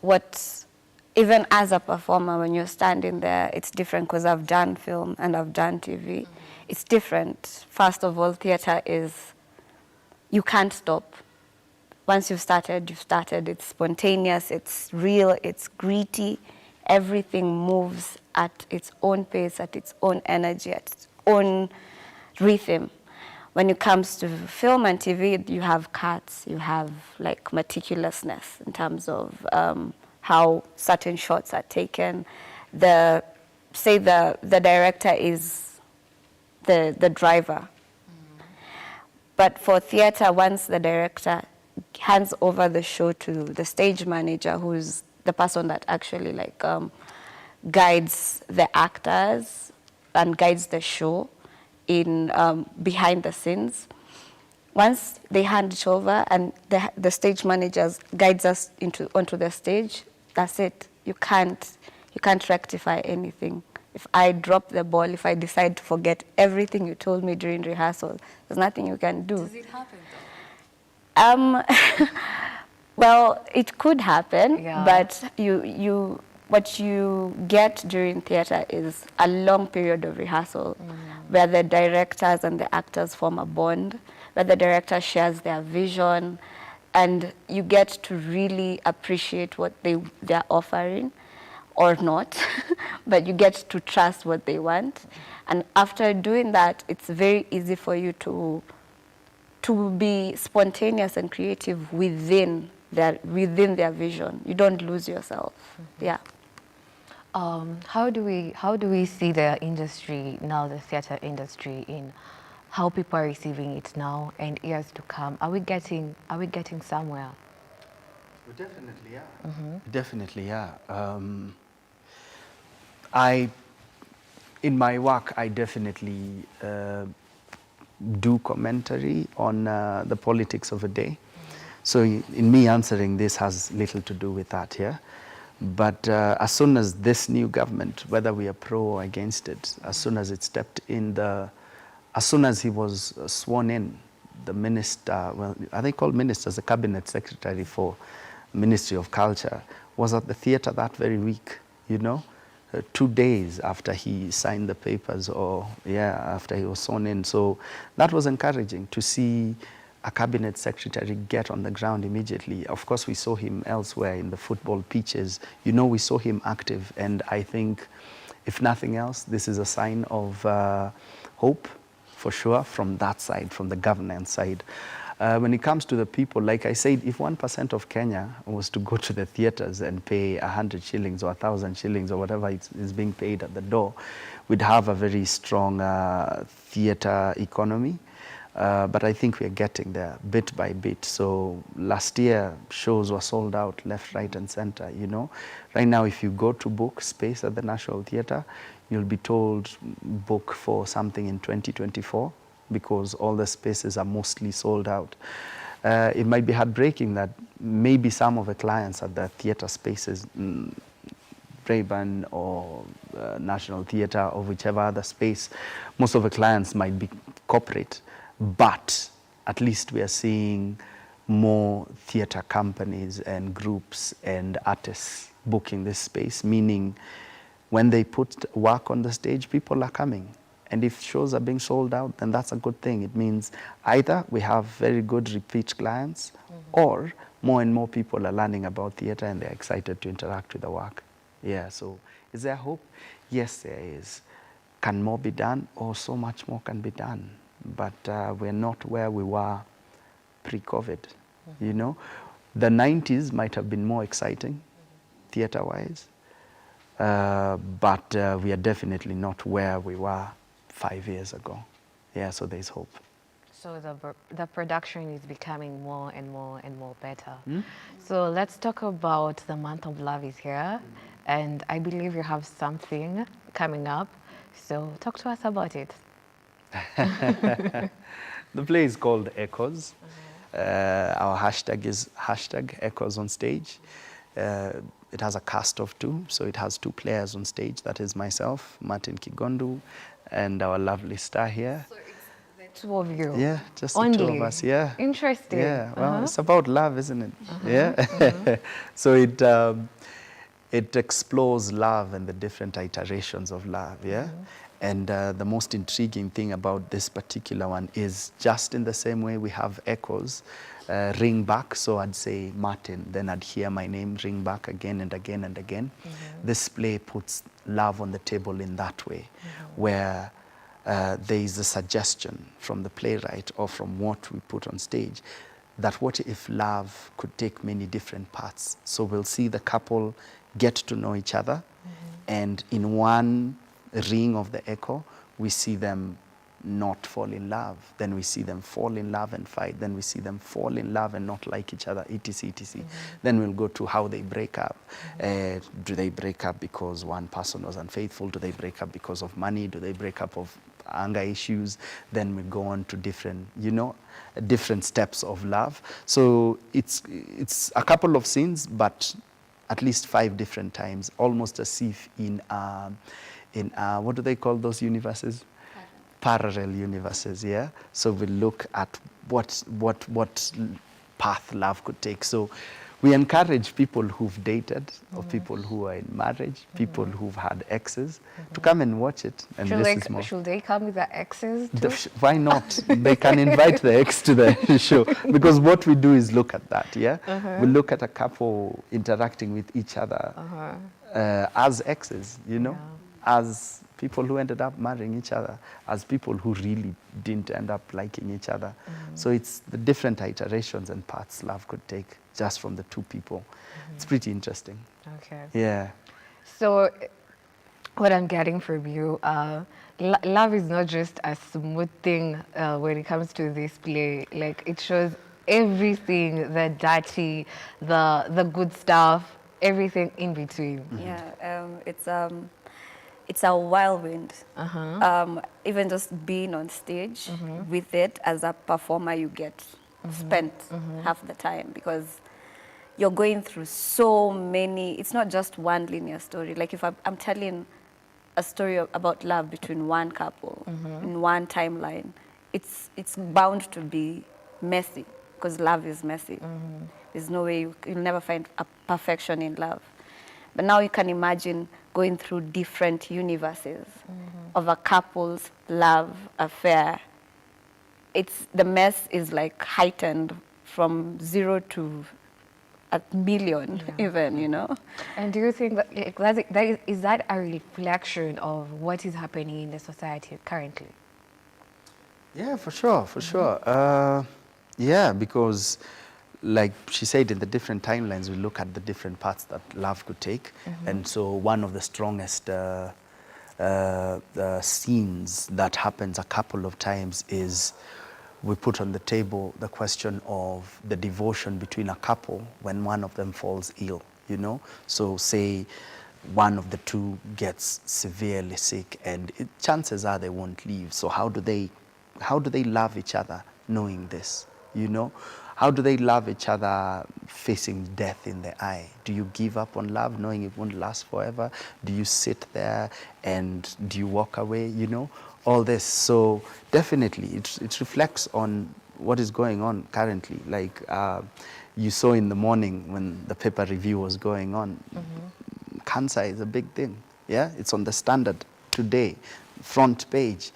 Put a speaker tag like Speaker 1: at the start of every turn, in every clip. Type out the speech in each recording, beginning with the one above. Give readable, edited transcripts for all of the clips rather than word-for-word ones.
Speaker 1: What, even as a performer, when you're standing there, it's different because I've done film and I've done TV. It's different. First of all, theater is, you can't stop. Once you've started, you've started. It's spontaneous, it's real, it's gritty. Everything moves at its own pace, at its own energy, at its own rhythm. When it comes to film and TV, you have cuts, you have like meticulousness in terms of how certain shots are taken. The director is the driver. But for theater, once the director hands over the show to the stage manager, who's the person that actually like guides the actors and guides the show in behind the scenes. Once they hand it over and the stage managers guides us onto the stage, that's it. You can't rectify anything. If I drop the ball, if I decide to forget everything you told me during rehearsal, there's nothing you can do.
Speaker 2: Does it happen though?
Speaker 1: Well, it could happen,
Speaker 2: Yeah.
Speaker 1: but what you get during theater is a long period of rehearsal where the directors and the actors form a bond, where the director shares their vision, and you get to really appreciate what they're offering or not, but you get to trust what they want. And after doing that, it's very easy for you to be spontaneous and creative within their vision. You don't lose yourself. Yeah.
Speaker 2: How do we see the industry now, the theater industry, in how people are receiving it now and years to come? Are we getting somewhere?
Speaker 3: Well, definitely, yeah.
Speaker 2: Mm-hmm.
Speaker 3: Definitely, yeah. In my work, I definitely do commentary on the politics of a day. So in me answering this has little to do with that here. But as soon as this new government, whether we are pro or against it, as soon as it stepped in, as soon as he was sworn in, the minister, well, are they called ministers? The cabinet secretary for Ministry of Culture was at the theater that very week, you know, 2 days after he signed the papers, or after he was sworn in. So that was encouraging to see a cabinet secretary get on the ground immediately. Of course, we saw him elsewhere in the football pitches. You know, we saw him active, and I think, if nothing else, this is a sign of hope, for sure, from that side, from the governance side. When it comes to the people, like I said, if 1% of Kenya was to go to the theaters and pay 100 shillings or 1,000 shillings or whatever is being paid at the door, we'd have a very strong theater economy. But I think we're getting there bit by bit. So last year, shows were sold out left, right, and center, you know. Right now, if you go to book space at the National Theatre, you'll be told book for something in 2024 because all the spaces are mostly sold out. It might be heartbreaking that maybe some of the clients at the theatre spaces, Braeburn or National Theatre or whichever other space, most of the clients might be corporate. But at least we are seeing more theatre companies and groups and artists booking this space, meaning when they put work on the stage, people are coming. And if shows are being sold out, then that's a good thing. It means either we have very good repeat clients, or more and more people are learning about theatre and they're excited to interact with the work. Yeah, so is there hope? Yes, there is. Can more be done? Oh, so much more can be done. But we're not where we were pre-COVID, you know. The 90s might have been more exciting, theatre-wise, but we are definitely not where we were 5 years ago. Yeah, so there's hope.
Speaker 2: So the production is becoming more and more and more better. So let's talk about the month of love is here, and I believe you have something coming up. So talk to us about it.
Speaker 3: The play is called Echoes. Our hashtag is #Echoes on stage. It has a cast of 2, so it has 2 players on stage. That is myself, Martin Kigondu, and our lovely star here.
Speaker 2: So it's the two of you?
Speaker 3: Yeah, just
Speaker 2: only?
Speaker 3: the two of us, yeah.
Speaker 2: Interesting.
Speaker 3: Yeah, well, it's about love, isn't it? Yeah. So it explores love and the different iterations of love, yeah? And the most intriguing thing about this particular one is just in the same way we have echoes, ring back, so I'd say Martin, then I'd hear my name ring back again and again and again. This play puts love on the table in that way, where there is a suggestion from the playwright or from what we put on stage that what if love could take many different parts. So we'll see the couple get to know each other, and in one ring of the echo, we see them not fall in love. Then we see them fall in love and fight. Then we see them fall in love and not like each other, etc., etc. Then we'll go to how they break up. Do they break up because one person was unfaithful? Do they break up because of money? Do they break up of anger issues? Then we go on to different, different steps of love. So it's a couple of scenes, but at least 5 different times, almost as if in what do they call those universes? Parallel universes, yeah? So we look at what path love could take. So we encourage people who've dated, or people who are in marriage, people who've had exes, to come and watch it. And
Speaker 2: Should they come with their exes too?
Speaker 3: Why not? They can invite the ex to the show. Because what we do is look at that, yeah? We look at a couple interacting with each other as exes, as people who ended up marrying each other, as people who really didn't end up liking each other. So it's the different iterations and paths love could take just from the two people. It's pretty interesting.
Speaker 2: Okay.
Speaker 3: Yeah.
Speaker 2: So what I'm getting from you, love is not just a smooth thing when it comes to this play. Like, it shows everything, the dirty, the good stuff, everything in between.
Speaker 1: Yeah, it's a whirlwind. Even just being on stage with it as a performer, you get spent half the time, because you're going through so many. It's not just one linear story. Like, if I'm telling a story about love between one couple in one timeline, it's bound to be messy, because love is messy. There's no way you'll never find a perfection in love. But now you can imagine going through different universes of a couple's love affair. The mess is like heightened from 0 to 1,000,000 even,
Speaker 2: And do you think that is that a reflection of what is happening in the society currently?
Speaker 3: Yeah, for sure. Yeah, because like she said, in the different timelines, we look at the different paths that love could take. And so one of the strongest scenes that happens a couple of times is we put on the table the question of the devotion between a couple when one of them falls ill, So say one of the two gets severely sick, and chances are they won't leave. So how do they love each other knowing this, How do they love each other facing death in the eye? Do you give up on love knowing it won't last forever? Do you sit there and do you walk away? All this. So definitely it reflects on what is going on currently. Like you saw in the morning when the paper review was going on, cancer is a big thing. Yeah, it's on the Standard today, front page.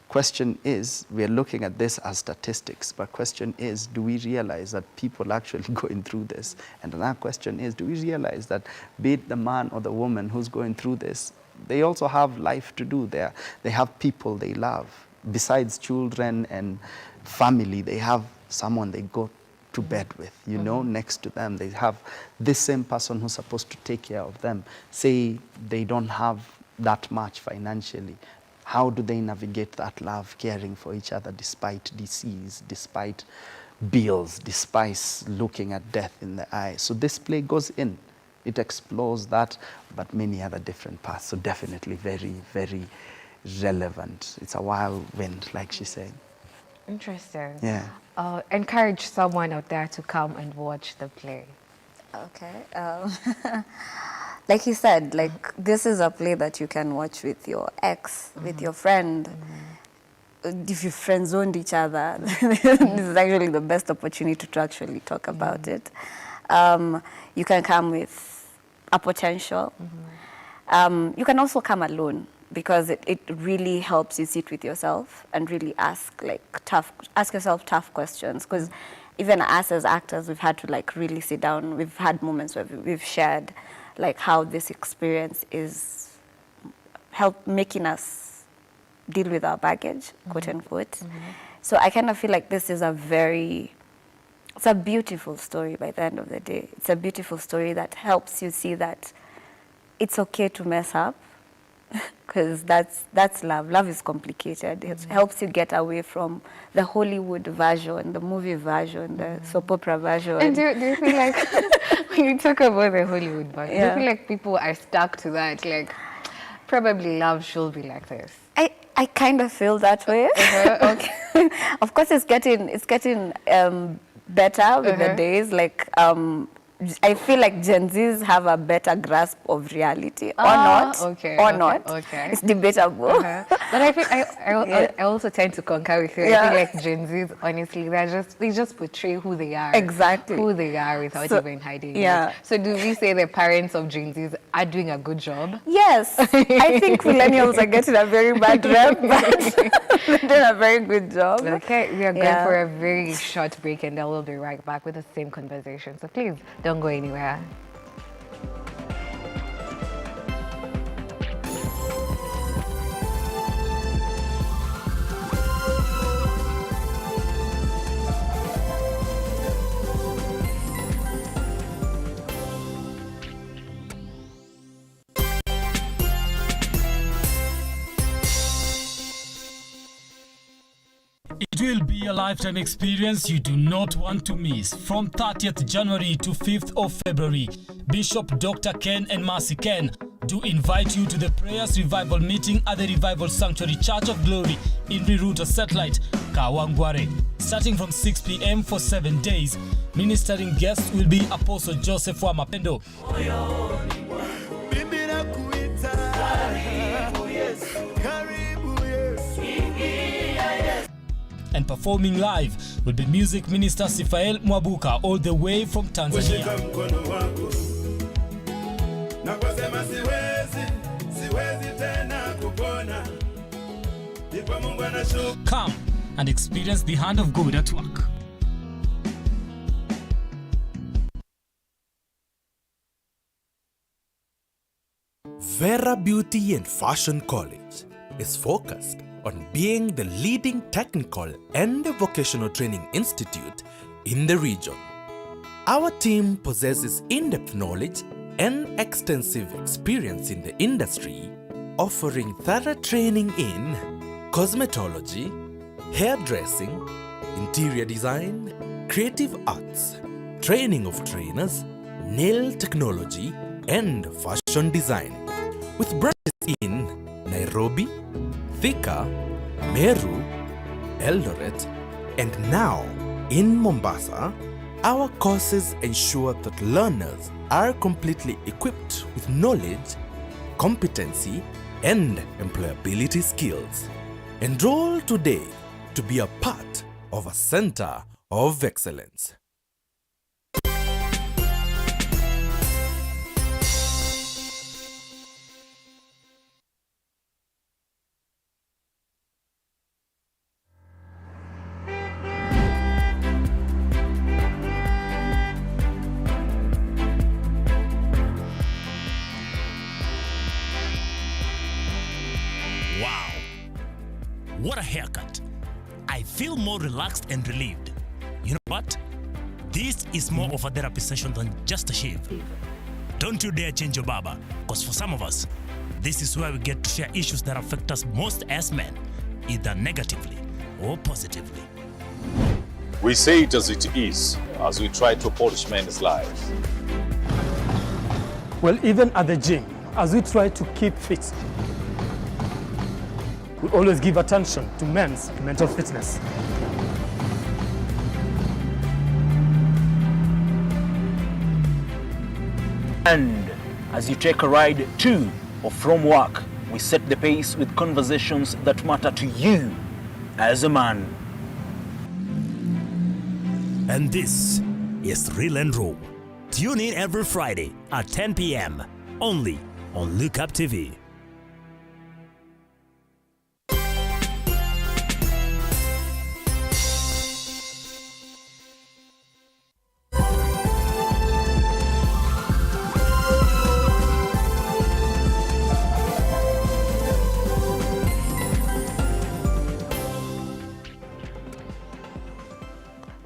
Speaker 3: Question is, we are looking at this as statistics, but question is, do we realize that people are actually going through this? And another question is, do we realize that be it the man or the woman who's going through this, they also have life to do there. They have people they love. Besides children and family, they have someone they go to bed with, next to them. They have this same person who's supposed to take care of them. Say they don't have that much financially. How do they navigate that love, caring for each other despite disease, despite bills, despite looking at death in the eye? So this play goes in. It explores that, but many other different paths. So definitely very, very relevant. It's a whirlwind, like she said.
Speaker 2: Interesting.
Speaker 3: Yeah.
Speaker 2: Encourage someone out there to come and watch the play.
Speaker 1: Okay. Like you said, this is a play that you can watch with your ex, with your friend. if you friend-zoned each other, this is actually the best opportunity to actually talk about it. You can come with a potential. You can also come alone, because it really helps you sit with yourself and really ask yourself tough questions. Because even us as actors, we've had to like really sit down. We've had moments where we've shared like how this experience is making us deal with our baggage, quote unquote. So I kind of feel like this is it's a beautiful story by the end of the day. It's a beautiful story that helps you see that it's okay to mess up, because that's love. Love is complicated. It helps you get away from the Hollywood version, the movie version, the soap opera version.
Speaker 2: And do you feel like, when you talk about the Hollywood version, do you feel like people are stuck to that? Like, probably love should be like this.
Speaker 1: I kind of feel that way. Okay. Of course, it's getting better with the days. Like, I feel like Gen Zs have a better grasp of reality, or not.
Speaker 2: Okay.
Speaker 1: It's debatable.
Speaker 2: But I feel I also tend to concur with you. I feel like Gen Zs, honestly, they just portray who they are.
Speaker 1: Exactly.
Speaker 2: Who they are without even hiding
Speaker 1: Yeah.
Speaker 2: it. So do we say the parents of Gen Zs are doing a good job?
Speaker 1: Yes. I think millennials are getting a very bad rep, but they're doing a very good job.
Speaker 2: Okay, we are going for a very short break, and then we'll be right back with the same conversation. So please, don't go anywhere.
Speaker 4: It will be a lifetime experience you do not want to miss. From 30th January to 5th of February, Bishop Dr. Ken and Mercy Ken do invite you to the Prayers Revival meeting at the Revival Sanctuary Church of Glory in Riruta Satellite, Kawangware. Starting from 6 p.m. for 7 days, ministering guests will be Apostle Joseph Wamapendo. And performing live will be music minister Sifael Mwabuka, all the way from Tanzania. Come and experience the hand of God at work.
Speaker 5: Vera Beauty and Fashion College is focused on being the leading technical and vocational training institute in the region. Our team possesses in-depth knowledge and extensive experience in the industry, offering thorough training in cosmetology, hairdressing, interior design, creative arts, training of trainers, nail technology, and fashion design. With branches in Nairobi, Thika, Meru, Eldoret, and now in Mombasa, our courses ensure that learners are completely equipped with knowledge, competency, and employability skills. Enroll today to be a part of a center of excellence.
Speaker 6: Wow, what a haircut. I feel more relaxed and relieved. You know what? This is more of a therapy session than just a shave. Don't you dare change your barber, because for some of us, this is where we get to share issues that affect us most as men, either negatively or positively.
Speaker 7: We say it as it is, as we try to polish men's lives.
Speaker 8: Well, even at the gym, as we try to keep fit, we always give attention to men's mental fitness.
Speaker 9: And as you take a ride to or from work, we set the pace with conversations that matter to you as a man.
Speaker 6: And this is Real and Raw. Tune in every Friday at 10 p.m. only on Lookuptv.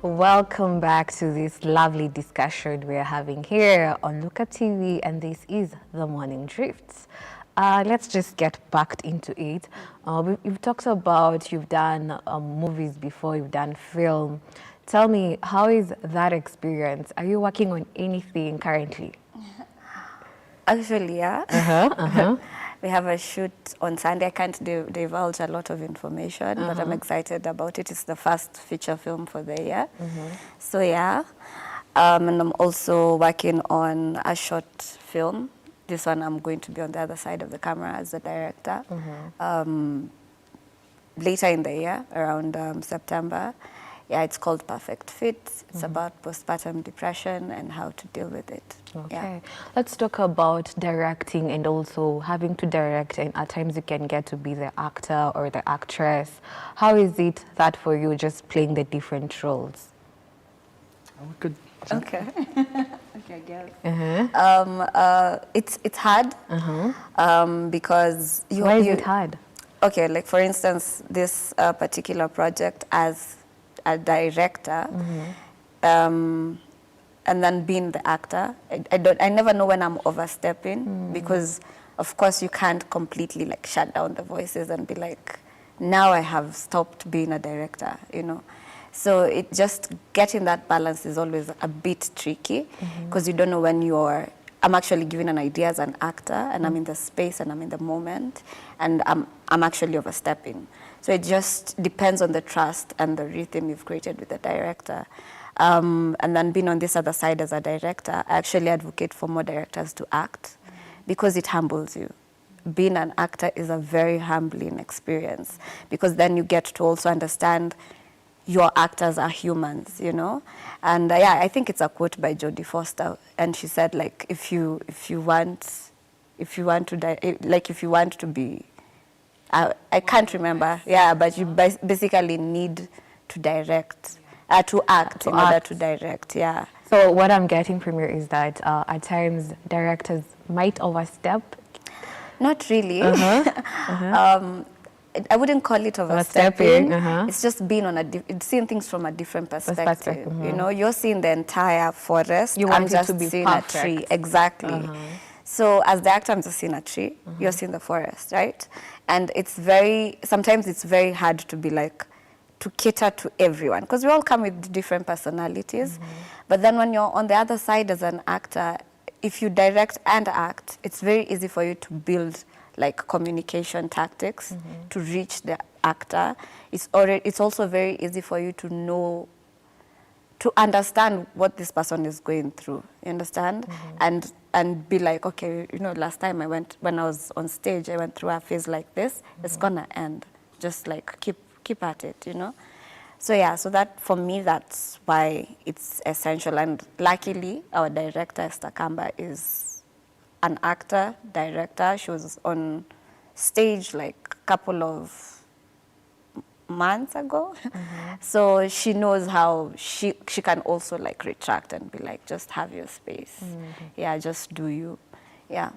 Speaker 2: Welcome back to this lovely discussion we're having here on Lookuptv, and this is The Morning Drifts. Let's just get back into it. You've talked about you've done movies before, you've done film. Tell me, how is that experience? Are you working on anything currently?
Speaker 1: Actually, yeah. We have a shoot on Sunday. I can't divulge a lot of information, but I'm excited about it. It's the first feature film for the year. So yeah, and I'm also working on a short film. This one I'm going to be on the other side of the camera as the director. Later in the year, around September. Yeah, it's called Perfect Fit. It's about postpartum depression and how to deal with it.
Speaker 2: Okay.
Speaker 1: Yeah.
Speaker 2: Let's talk about directing and also having to direct, and at times you can get to be the actor or the actress. How is it that for you, just playing the different roles?
Speaker 1: Okay. Okay, I guess. It's hard because
Speaker 2: Why is it hard?
Speaker 1: Okay, like for instance, this particular project as a director, and then being the actor, I never know when I'm overstepping, because of course you can't completely like shut down the voices and be like, now I have stopped being a director, you know. So it just getting that balance is always a bit tricky, because you don't know when I'm actually given an idea as an actor, and I'm in the space and I'm in the moment, and I'm actually overstepping. So it just depends on the trust and the rhythm you've created with the director. And then being on this other side as a director, I actually advocate for more directors to act, because it humbles you. Being an actor is a very humbling experience, because then you get to also understand your actors are humans, you know. And yeah, I think it's a quote by Jodie Foster, and she said, like, if you want to be, I can't remember, yeah, but you basically need to direct, to act in order to direct, yeah.
Speaker 2: So what I'm getting from here is that at times directors might overstep.
Speaker 1: Not really. I wouldn't call it overstepping. It's just being seeing things from a different perspective. You know, you're seeing the entire forest. I'm just seeing perfect. A tree. Exactly. So as the actor, I'm just seeing a tree. You're seeing the forest, right? And sometimes it's very hard to be like, to cater to everyone, because we all come with different personalities. But then when you're on the other side as an actor, if you direct and act, it's very easy for you to build like communication tactics to reach the actor. It's also very easy for you to understand what this person is going through. You understand? And be like, okay, you know, last time when I was on stage, I went through a phase like this. It's gonna end. Just like keep at it, you know. So yeah, so that for me, that's why it's essential. And luckily, our director Esther Kamba is an actor, director. She was on stage like a couple of months ago. So she knows how she can also like retract and be like, just have your space. Yeah, just do you. Yeah.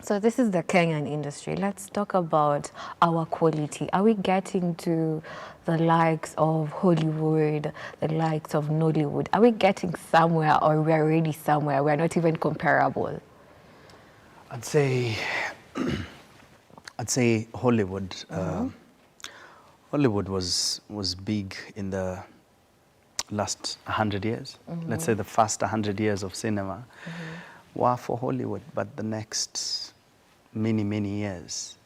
Speaker 2: So this is the Kenyan industry. Let's talk about our quality. Are we getting to the likes of Hollywood, the likes of Nollywood? Are we getting somewhere, or we're already somewhere? We're not even comparable.
Speaker 3: I'd say Hollywood. Hollywood was big in the last 100 years. Let's say the first 100 years of cinema were for Hollywood, but the next many years,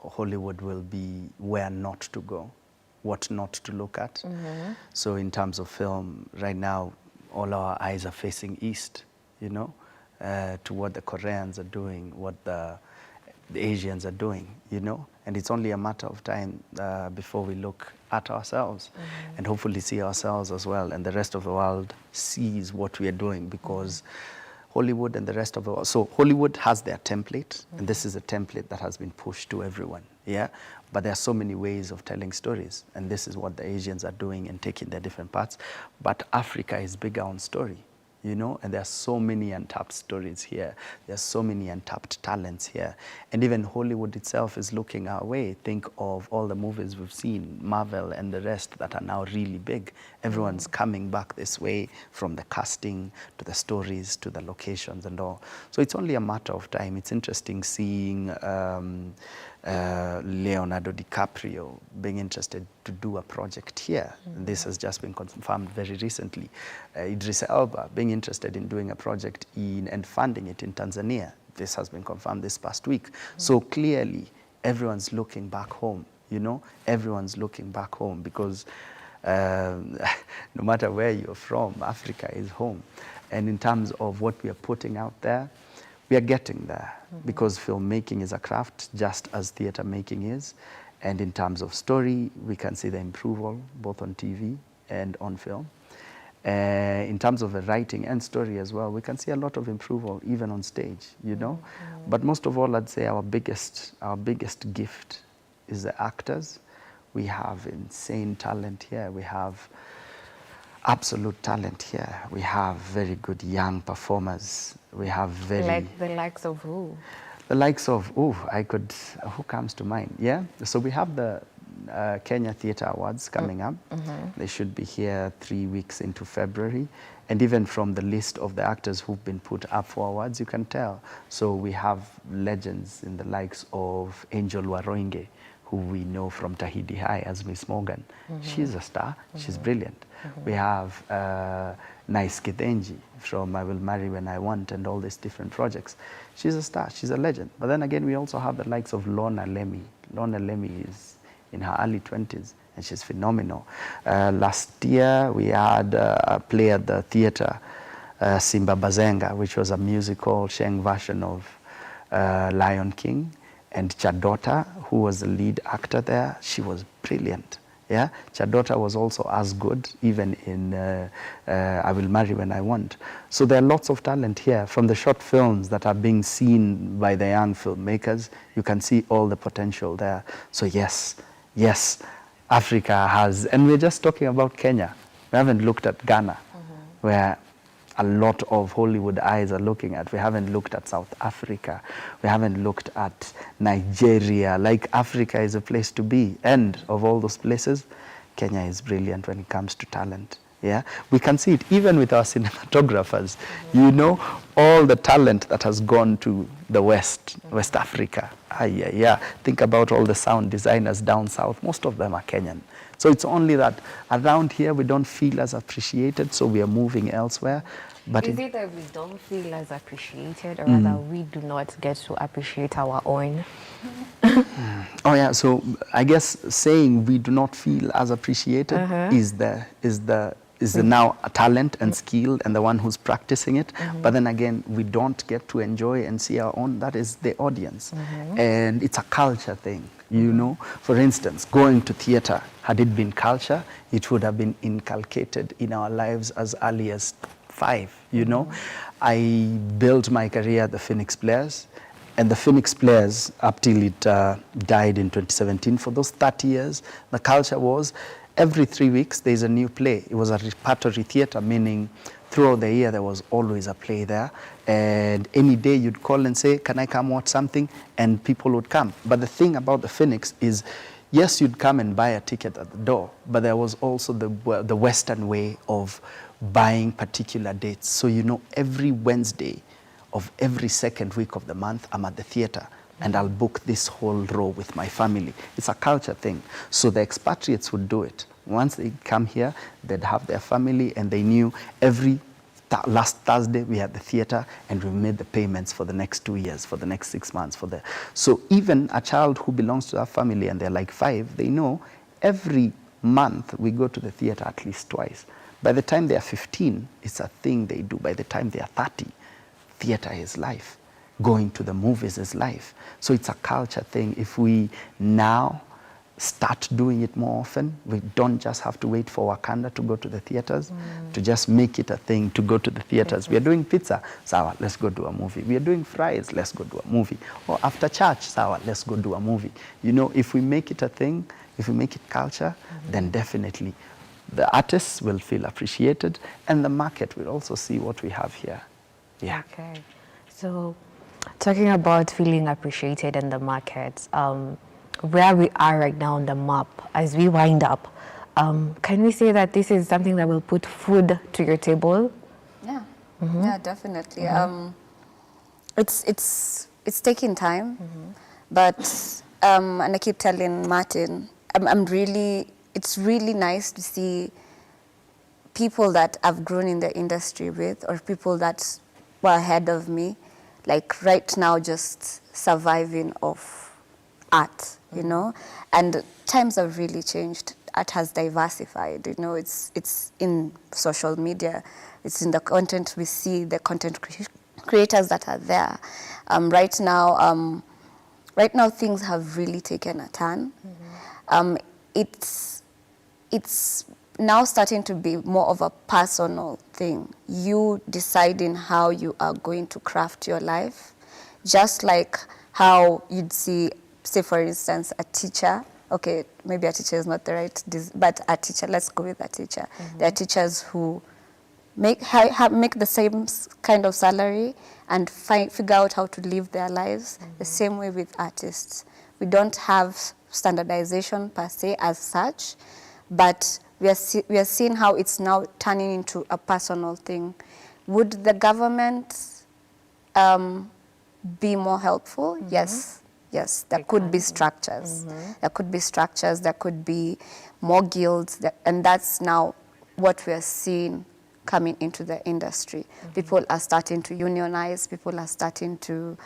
Speaker 3: Hollywood will be where not to go, what not to look at. So in terms of film, right now, all our eyes are facing east, you know, to what the Koreans are doing, what the the Asians are doing, you know, and it's only a matter of time before we look at ourselves and hopefully see ourselves as well, and the rest of the world sees what we are doing, because Hollywood and the rest of the world, so Hollywood has their template, and this is a template that has been pushed to everyone, yeah, but there are so many ways of telling stories, and this is what the Asians are doing and taking their different parts, but Africa is bigger on story. You know, and there are so many untapped stories here. There are so many untapped talents here. And even Hollywood itself is looking our way. Think of all the movies we've seen, Marvel and the rest that are now really big. Everyone's coming back this way, from the casting to the stories to the locations and all. So it's only a matter of time. It's interesting seeing Leonardo DiCaprio being interested to do a project here. And this has just been confirmed very recently. Idris Elba being interested in doing a project and funding it in Tanzania. This has been confirmed this past week. So clearly, everyone's looking back home, you know? Everyone's looking back home, because no matter where you're from, Africa is home. And in terms of what we are putting out there, we are getting there, because filmmaking is a craft, just as theater making is. And in terms of story, we can see the improvement both on TV and on film. In terms of the writing and story as well, we can see a lot of improvement even on stage, you know. But most of all, I'd say our biggest gift is the actors. We have insane talent here. We have absolute talent here. We have very good young performers. We have very...
Speaker 2: Like the likes of who?
Speaker 3: The likes of, who comes to mind? Yeah, so we have the Kenya Theatre Awards coming up. They should be here 3 weeks into February. And even from the list of the actors who've been put up for awards, you can tell. So we have legends in the likes of Angel Waroinge, who we know from Tahiti High as Miss Morgan. She's a star. She's brilliant. We have Nice Kithenji from I Will Marry When I Want and all these different projects. She's a star. She's a legend. But then again, we also have the likes of Lorna Lemmy. Lorna Lemmy is in her early 20s, and she's phenomenal. Last year, we had a play at the theatre, Simba Bazenga, which was a musical Sheng version of Lion King. And Chadota, who was the lead actor there, she was brilliant. Yeah, Chadota was also as good, even in I Will Marry When I Want. So there are lots of talent here. From the short films that are being seen by the young filmmakers, you can see all the potential there. So yes, Africa has, and we're just talking about Kenya. We haven't looked at Ghana, where a lot of Hollywood eyes are looking at. We haven't looked at South Africa. We haven't looked at Nigeria. Like, Africa is a place to be. And of all those places, Kenya is brilliant when it comes to talent. Yeah, we can see it even with our cinematographers. You know, all the talent that has gone to the West Africa. Think about all the sound designers down south. Most of them are Kenyan. So it's only that around here we don't feel as appreciated, so we are moving elsewhere. But
Speaker 2: is it that we don't feel as appreciated, or rather we do not get to appreciate our own?
Speaker 3: Oh yeah, so I guess saying we do not feel as appreciated is the now a talent and skill and the one who's practicing it. But then again, we don't get to enjoy and see our own. That is the audience. And it's a culture thing, you know. For instance, going to theater, had it been culture, it would have been inculcated in our lives as early as 5, you know. I built my career at the Phoenix Players, and the Phoenix Players, up till it died in 2017, for those 30 years, the culture was every 3 weeks there's a new play. It was a repertory theater, meaning throughout the year there was always a play there. And any day you'd call and say, can I come watch something? And people would come. But the thing about the Phoenix is, yes, you'd come and buy a ticket at the door, but there was also the Western way of buying particular dates. So, you know, every Wednesday of every second week of the month, I'm at the theater, and I'll book this whole row with my family. It's a culture thing. So the expatriates would do it. Once they come here, they'd have their family, and they knew every last Thursday we had the theater, and we made the payments for the next 2 years, for the next 6 months. So even a child who belongs to our family and they're like 5, they know every month we go to the theater at least twice. By the time they are 15, it's a thing they do. By the time they are 30, theater is life. going to the movies is life. So it's a culture thing. If we now start doing it more often, we don't just have to wait for Wakanda to go to the theaters, to just make it a thing to go to the theaters. We are doing pizza, sawa, let's go do a movie. We are doing fries, let's go do a movie. Or after church, sawa, let's go do a movie. You know, if we make it a thing, if we make it culture, then definitely the artists will feel appreciated and the market will also see what we have here. Yeah.
Speaker 2: Okay. So talking about feeling appreciated in the market, where we are right now on the map, as we wind up, can we say that this is something that will put food to your table?
Speaker 1: Yeah, yeah, definitely. It's taking time, but and I keep telling Martin, it's really nice to see people that I've grown in the industry with, or people that were ahead of me, like right now just surviving off art, you know, and times have really changed. Art has diversified, you know, it's in social media, it's in the content we see, the content creators that are there. Right now things have really taken a turn. It's now starting to be more of a personal thing. You deciding how you are going to craft your life, just like how you'd see, say for instance, a teacher. Okay, maybe a teacher is not the right, but a teacher, let's go with a teacher. There are teachers who make the same kind of salary and figure out how to live their lives. The same way with artists. We don't have standardization per se as such, but we are seeing how it's now turning into a personal thing. Would the government be more helpful? Yes. Yes, there could be structures. There could be structures, there could be more guilds, and that's now what we are seeing coming into the industry. People are starting to unionize, people are starting to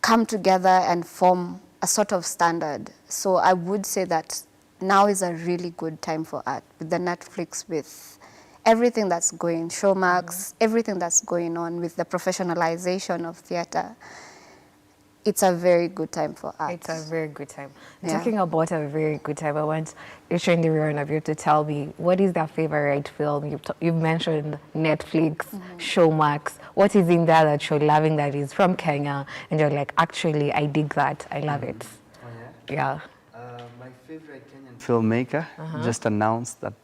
Speaker 1: come together and form a sort of standard. So I would say that now is a really good time for art, with the Netflix, with everything that's going, Showmax, everything that's going on, with the professionalization of theater. It's a very good time for art.
Speaker 2: It's a very good time.
Speaker 1: Yeah.
Speaker 2: Talking about a very good time, I want each and every one of you to tell me, what is their favorite film? You've mentioned Netflix, Showmax. What is in there that you're loving that is from Kenya? And you're like, actually, I dig that. I love it.
Speaker 3: Oh, yeah?
Speaker 2: Yeah.
Speaker 3: My favorite Kenyan filmmaker just announced that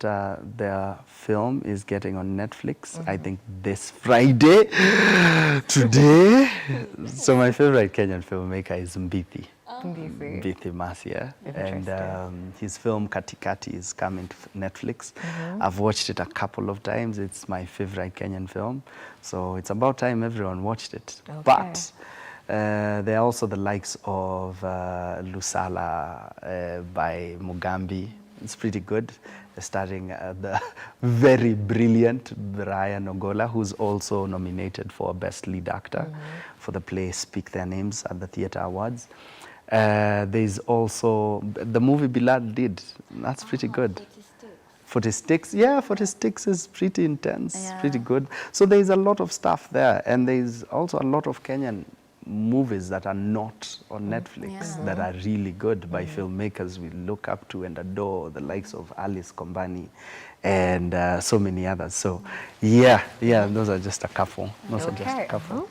Speaker 3: their film is getting on Netflix, I think this Friday, today. So my favorite Kenyan filmmaker is Mbithi. Mbithi Masia. And his film Katikati is coming to Netflix. I've watched it a couple of times. It's my favorite Kenyan film. So it's about time everyone watched it.
Speaker 2: Okay.
Speaker 3: But there are also the likes of Lusala by Mugambi. It's pretty good, starring the very brilliant Brian Ogola, who's also nominated for Best Lead Actor for the play Speak Their Names at the Theatre Awards. There's also the movie Bilal did. That's pretty good. 46, yeah, 46 is pretty intense, pretty good. So there's a lot of stuff there, and there's also a lot of Kenyan movies that are not on Netflix that are really good by filmmakers we look up to and adore, the likes of Alice Kombani and so many others. So yeah, those are just a couple. Those are just a couple.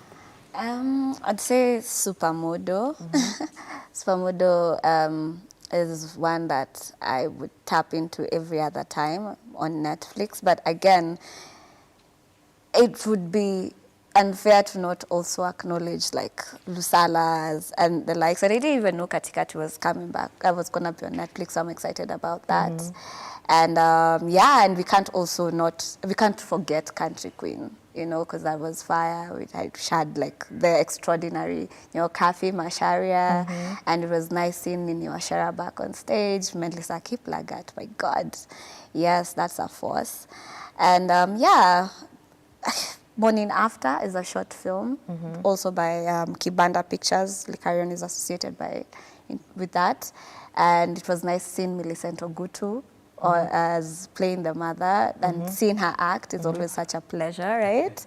Speaker 1: I'd say Supermodo. Supermodo is one that I would tap into every other time on Netflix. But again, it would be unfair to not also acknowledge like Lusala's and the likes. I didn't even know Katikati was coming back. I was gonna be on Netflix, so I'm excited about that. And and we can't forget Country Queen, you know, because that was fire. I had like the extraordinary, you know, Kafi Masharia, and it was nice seeing Nini Washara back on stage. Melissa Kiplagat, my God, yes, that's a force. And Morning After is a short film, also by Kibanda Pictures. Likarion is associated with that. And it was nice seeing Millicent Ogutu or as playing the mother, and seeing her act is always such a pleasure, right?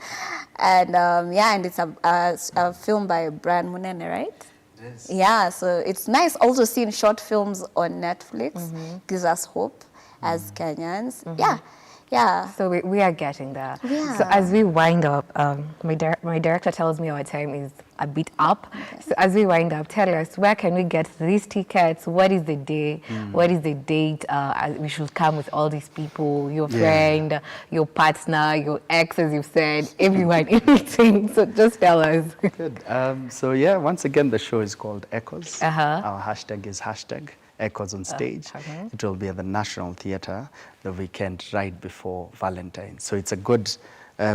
Speaker 1: And and it's a film by Brian Munene, right?
Speaker 3: Yes.
Speaker 1: Yeah, so it's nice also seeing short films on Netflix. Gives us hope as Kenyans. Yeah.
Speaker 2: So we are getting there.
Speaker 1: Yeah.
Speaker 2: So as we wind up, my director tells me our time is a bit up. Okay. So as we wind up, tell us, where can we get these tickets? What is the day? What is the date? We should come with all these people, your friend, your partner, your ex, as you said, everyone, everything. So just tell us.
Speaker 3: Good. So yeah, once again, the show is called Echoes. Our hashtag is Echoes on Stage. It will be at the National Theatre the weekend right before Valentine's. So it's a good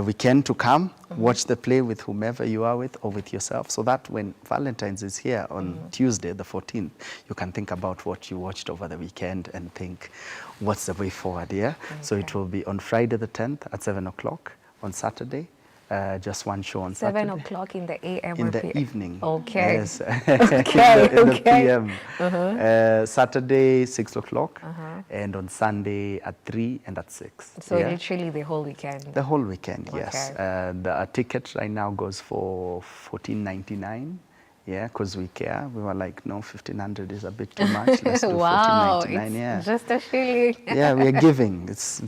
Speaker 3: weekend to come, watch the play with whomever you are with or with yourself, so that when Valentine's is here on Tuesday, the 14th, you can think about what you watched over the weekend and think, what's the way forward here? So it will be on Friday the 10th at 7 o'clock, on Saturday. Just one show on
Speaker 2: 7
Speaker 3: Saturday.
Speaker 2: o'clock in the a.m.
Speaker 3: In
Speaker 2: or
Speaker 3: the
Speaker 2: p.m.?
Speaker 3: evening.
Speaker 2: Okay.
Speaker 3: Yes.
Speaker 2: Okay.
Speaker 3: in the p.m. Saturday, 6 o'clock, and on Sunday at 3 and at 6.
Speaker 2: So literally the whole weekend?
Speaker 3: The whole weekend, yes.
Speaker 2: Okay.
Speaker 3: The ticket right now goes for $14.99. Yeah, because we care. We were like, no, 1,500 is a bit too much. Let's do $14.99. Yeah,
Speaker 2: just a feeling.
Speaker 3: Yeah, we are giving. It's a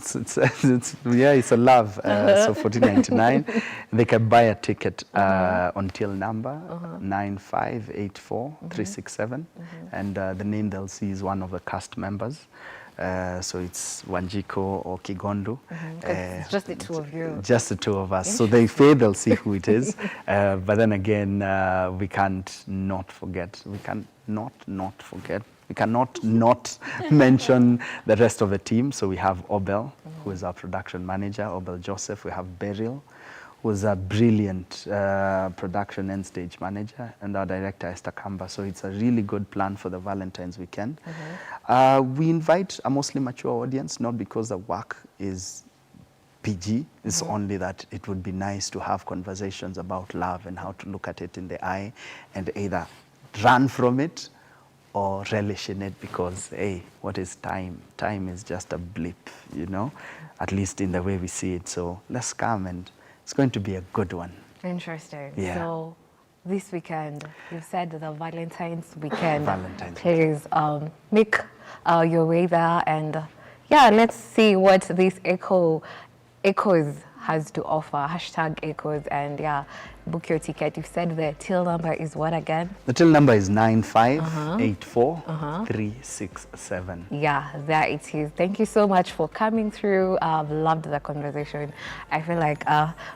Speaker 3: love. So $14.99. They can buy a ticket on till number 9584367, and the name they'll see is one of the cast members. So it's Wanjiko or Kigondu.
Speaker 2: It's just the two of you.
Speaker 3: Just the two of us. So they say they'll see who it is. But then again, we can't not forget. We cannot not mention the rest of the team. So we have Obel, who is our production manager, Obel Joseph. We have Beryl, who is a brilliant production and stage manager, and our director, Esther Kamba. So it's a really good plan for the Valentine's weekend. We invite a mostly mature audience, not because the work is PG, it's only that it would be nice to have conversations about love and how to look at it in the eye and either run from it or relish in it, because, hey, what is time? Time is just a blip, you know, at least in the way we see it. So let's come, and it's going to be a good one.
Speaker 2: Interesting.
Speaker 3: Yeah.
Speaker 2: So this weekend, you said the Valentine's weekend.
Speaker 3: Valentine's.
Speaker 2: Please make your way there, and let's see what this Echoes has to offer. Hashtag Echoes, and book your ticket. You said the till number is what again?
Speaker 3: The till number is 9584367.
Speaker 2: Yeah, there it is. Thank you so much for coming through. I've loved the conversation. I feel like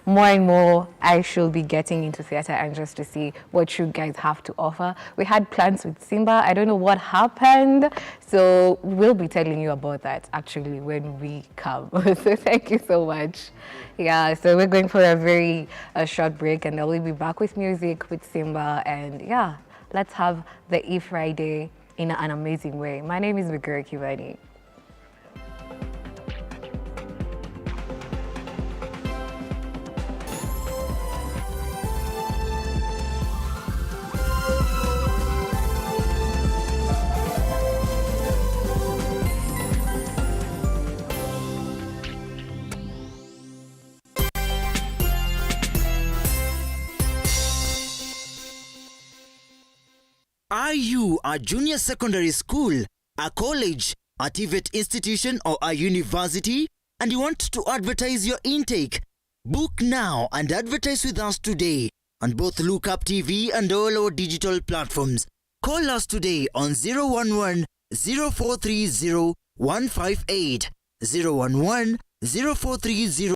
Speaker 2: more and more I should be getting into theater and just to see what you guys have to offer. We had plans with Simba. I don't know what happened. So we'll be telling you about that actually when we come. So thank you so much. Yeah, so we're going for a very short break, and we'll be back with music with Simba, and let's have the E-Friday in an amazing way. My name is Muguru Kimani.
Speaker 10: Are you a junior secondary school, a college, a TVET institution, or a university, and you want to advertise your intake? Book now and advertise with us today on both Lookuptv and all our digital platforms. Call us today on 011 0430 158 011 0430